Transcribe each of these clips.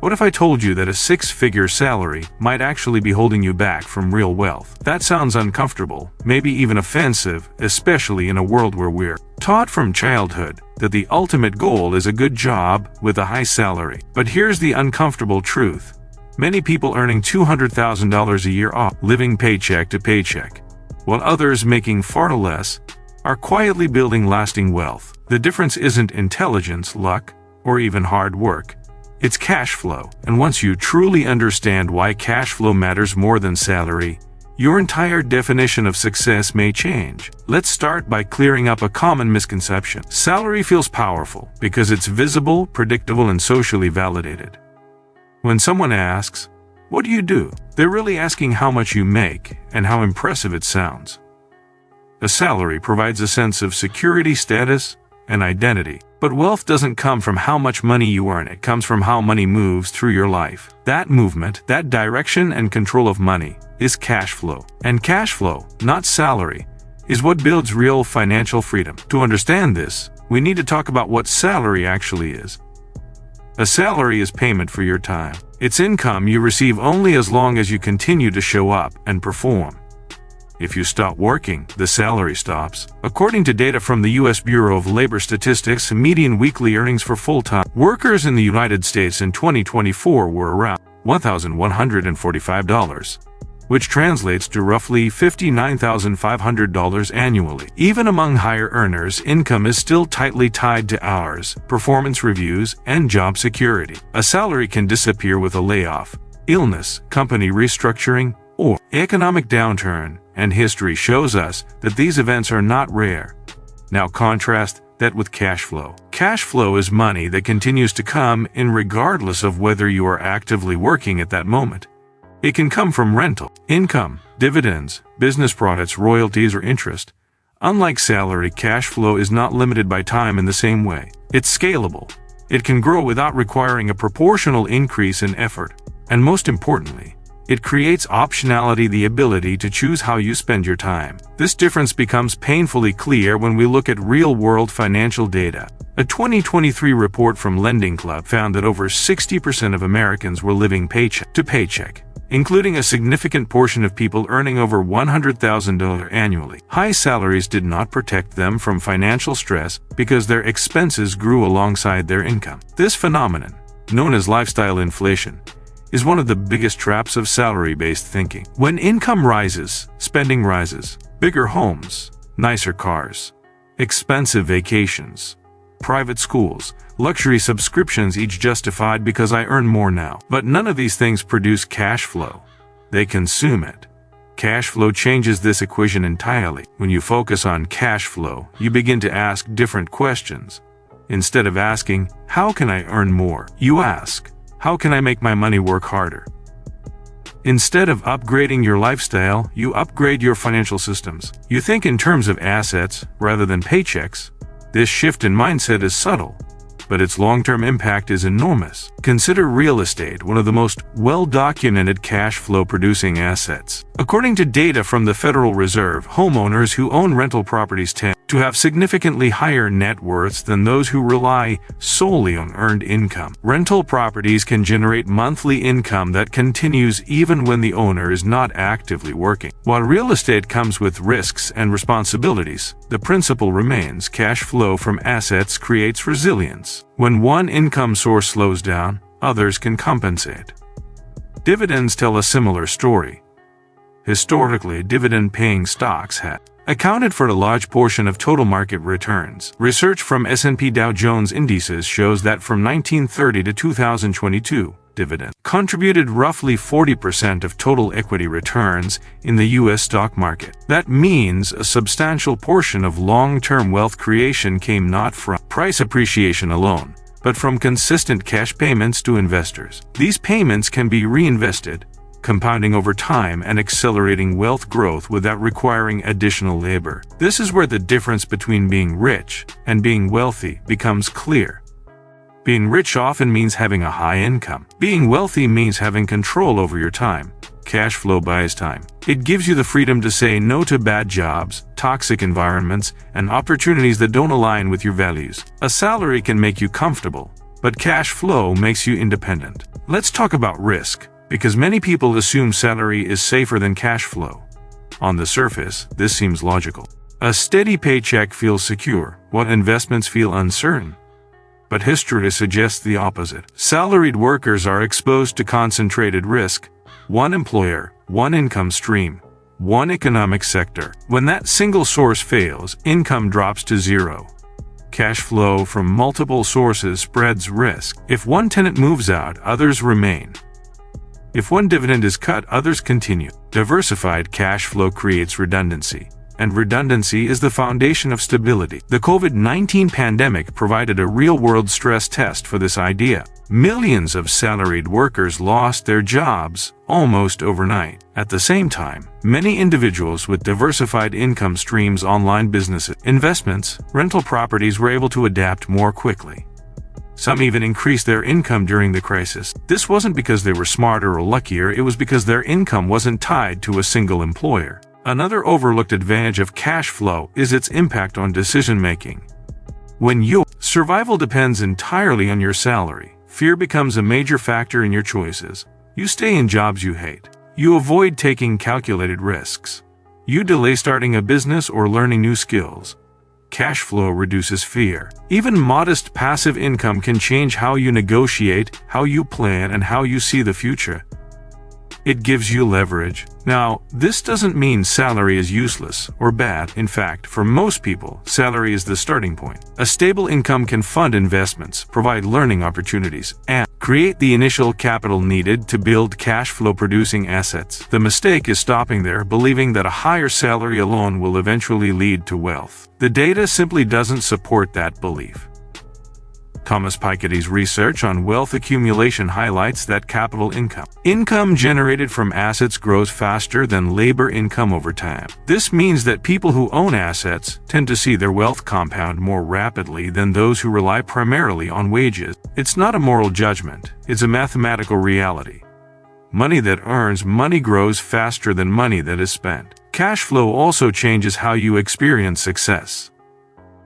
What if I told you that a six-figure salary might actually be holding you back from real wealth? That sounds uncomfortable, maybe even offensive, especially in a world where we're taught from childhood that the ultimate goal is a good job with a high salary. But here's the uncomfortable truth. Many people earning $200,000 a year are living paycheck to paycheck, while others making far less are quietly building lasting wealth. The difference isn't intelligence, luck, or even hard work. It's cash flow. And once you truly understand why cash flow matters more than salary, your entire definition of success may change. Let's start by clearing up a common misconception. Salary feels powerful because it's visible, predictable, and socially validated. When someone asks, "What do you do?" they're really asking how much you make and how impressive it sounds. A salary provides a sense of security, status, and identity. But wealth doesn't come from how much money you earn, it comes from how money moves through your life. That movement, that direction and control of money, is cash flow. And cash flow, not salary, is what builds real financial freedom. To understand this, we need to talk about what salary actually is. A salary is payment for your time. It's income you receive only as long as you continue to show up and perform. If you stop working, the salary stops. According to data from the U.S. Bureau of Labor Statistics, median weekly earnings for full-time workers in the United States in 2024 were around $1,145, which translates to roughly $59,500 annually. Even among higher earners, income is still tightly tied to hours, performance reviews, and job security. A salary can disappear with a layoff, illness, company restructuring, or economic downturn, and history shows us that these events are not rare. Now contrast that with cash flow. Cash flow is money that continues to come in regardless of whether you are actively working at that moment. It can come from rental, income, dividends, business profits, royalties, or interest. Unlike salary, cash flow is not limited by time in the same way. It's scalable. It can grow without requiring a proportional increase in effort. And most importantly, it creates optionality, the ability to choose how you spend your time. This difference becomes painfully clear when we look at real-world financial data. A 2023 report from Lending Club found that over 60% of Americans were living paycheck to paycheck, including a significant portion of people earning over $100,000 annually. High salaries did not protect them from financial stress because their expenses grew alongside their income. This phenomenon, known as lifestyle inflation, is one of the biggest traps of salary-based thinking. When income rises, spending rises. Bigger homes, nicer cars, expensive vacations, private schools, luxury subscriptions, each justified because I earn more now. But none of these things produce cash flow. They consume it. Cash flow changes this equation entirely. When you focus on cash flow, you begin to ask different questions. Instead of asking, "How can I earn more?" you ask, "How can I make my money work harder?" Instead of upgrading your lifestyle, you upgrade your financial systems. You think in terms of assets rather than paychecks. This shift in mindset is subtle, but its long-term impact is enormous. Consider real estate, one of the most well-documented cash flow-producing assets. According to data from the Federal Reserve, homeowners who own rental properties tend to have significantly higher net worths than those who rely solely on earned income. Rental properties can generate monthly income that continues even when the owner is not actively working. While real estate comes with risks and responsibilities, the principle remains: cash flow from assets creates resilience. When one income source slows down, others can compensate. Dividends tell a similar story. Historically, dividend-paying stocks have accounted for a large portion of total market returns. Research from S&P Dow Jones Indices shows that from 1930 to 2022, dividends contributed roughly 40% of total equity returns in the U.S. stock market. That means a substantial portion of long-term wealth creation came not from price appreciation alone, but from consistent cash payments to investors. These payments can be reinvested, compounding over time and accelerating wealth growth without requiring additional labor. This is where the difference between being rich and being wealthy becomes clear. Being rich often means having a high income. Being wealthy means having control over your time. Cash flow buys time. It gives you the freedom to say no to bad jobs, toxic environments, and opportunities that don't align with your values. A salary can make you comfortable, but cash flow makes you independent. Let's talk about risk, because many people assume salary is safer than cash flow. On the surface, this seems logical. A steady paycheck feels secure, while investments feel uncertain. But history suggests the opposite. Salaried workers are exposed to concentrated risk: one employer, one income stream, one economic sector. When that single source fails, income drops to zero. Cash flow from multiple sources spreads risk. If one tenant moves out, others remain. If one dividend is cut, others continue. Diversified cash flow creates redundancy, and redundancy is the foundation of stability. The COVID-19 pandemic provided a real-world stress test for this idea. Millions of salaried workers lost their jobs almost overnight. At the same time, many individuals with diversified income streams, online businesses, investments, rental properties were able to adapt more quickly. Some even increased their income during the crisis. This wasn't because they were smarter or luckier, it was because their income wasn't tied to a single employer. Another overlooked advantage of cash flow is its impact on decision-making. When your survival depends entirely on your salary, fear becomes a major factor in your choices. You stay in jobs you hate. You avoid taking calculated risks. You delay starting a business or learning new skills. Cash flow reduces fear. Even modest passive income can change how you negotiate, how you plan, and how you see the future. It gives you leverage. Now, this doesn't mean salary is useless or bad. In fact, for most people, salary is the starting point. A stable income can fund investments, provide learning opportunities, and create the initial capital needed to build cash flow producing assets. The mistake is stopping there, believing that a higher salary alone will eventually lead to wealth. The data simply doesn't support that belief. Thomas Piketty's research on wealth accumulation highlights that capital income generated from assets grows faster than labor income over time. This means that people who own assets tend to see their wealth compound more rapidly than those who rely primarily on wages. It's not a moral judgment, it's a mathematical reality. Money that earns money grows faster than money that is spent. Cash flow also changes how you experience success.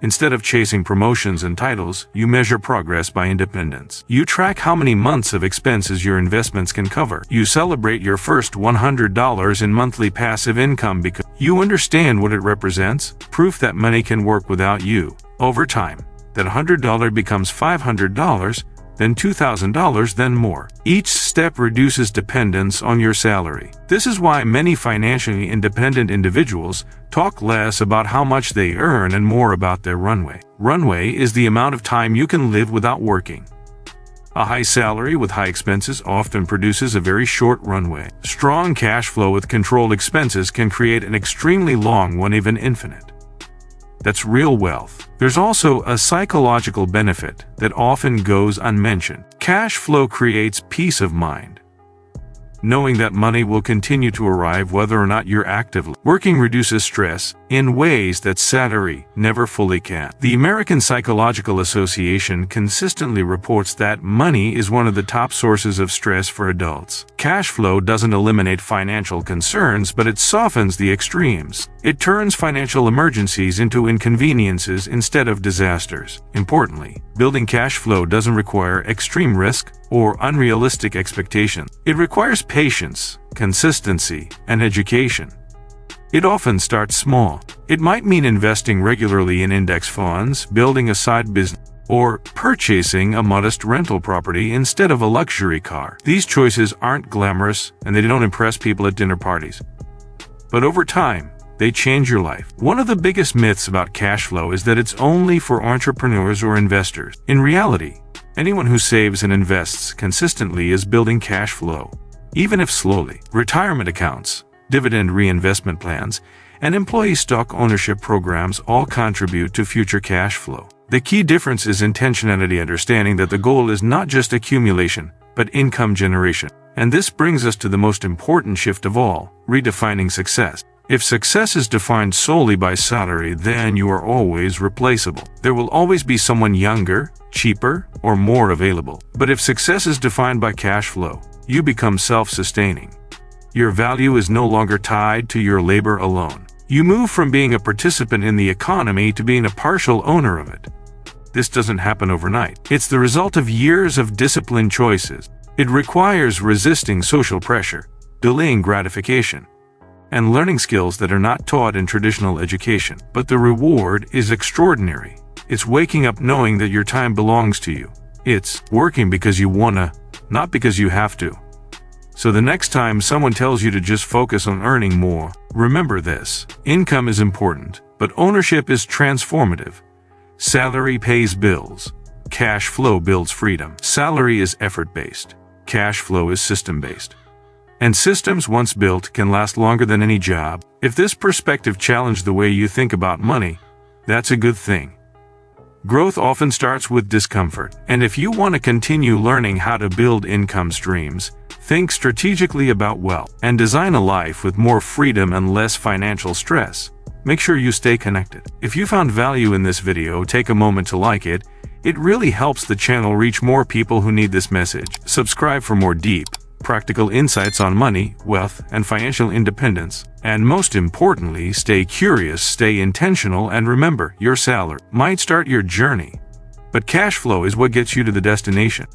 Instead of chasing promotions and titles, you measure progress by independence. You track how many months of expenses your investments can cover. You celebrate your first $100 in monthly passive income because you understand what it represents, proof that money can work without you. Over time, that $100 becomes $500, then $2,000, then more. Each step reduces dependence on your salary. This is why many financially independent individuals talk less about how much they earn and more about their runway. Runway is the amount of time you can live without working. A high salary with high expenses often produces a very short runway. Strong cash flow with controlled expenses can create an extremely long one, even infinite. That's real wealth. There's also a psychological benefit that often goes unmentioned. Cash flow creates peace of mind. Knowing that money will continue to arrive whether or not you're actively working reduces stress in ways that salary never fully can. The American Psychological Association consistently reports that money is one of the top sources of stress for adults. Cash flow doesn't eliminate financial concerns, but it softens the extremes. It turns financial emergencies into inconveniences instead of disasters. Importantly, building cash flow doesn't require extreme risk or unrealistic expectations. It requires patience, consistency, and education. It often starts small. It might mean investing regularly in index funds, building a side business, or purchasing a modest rental property instead of a luxury car. These choices aren't glamorous, and they don't impress people at dinner parties. But over time, they change your life. One of the biggest myths about cash flow is that it's only for entrepreneurs or investors. In reality, anyone who saves and invests consistently is building cash flow, even if slowly. Retirement accounts, dividend reinvestment plans, and employee stock ownership programs all contribute to future cash flow. The key difference is intentionality, understanding that the goal is not just accumulation, but income generation. And this brings us to the most important shift of all, redefining success. If success is defined solely by salary, then you are always replaceable. There will always be someone younger, cheaper, or more available. But if success is defined by cash flow, you become self-sustaining. Your value is no longer tied to your labor alone. You move from being a participant in the economy to being a partial owner of it. This doesn't happen overnight. It's the result of years of disciplined choices. It requires resisting social pressure, delaying gratification, and learning skills that are not taught in traditional education. But the reward is extraordinary. It's waking up knowing that your time belongs to you. It's working because you wanna, not because you have to. So the next time someone tells you to just focus on earning more, remember this. Income is important, but ownership is transformative. Salary pays bills. Cash flow builds freedom. Salary is effort-based. Cash flow is system-based. And systems once built can last longer than any job. If this perspective challenged the way you think about money, that's a good thing. Growth often starts with discomfort, and if you want to continue learning how to build income streams, think strategically about wealth, and design a life with more freedom and less financial stress, make sure you stay connected. If you found value in this video, take a moment to like it. It really helps the channel reach more people who need this message. Subscribe for more deep, practical insights on money, wealth, and financial independence. And most importantly, stay curious, stay intentional, and remember, your salary might start your journey, but cash flow is what gets you to the destination.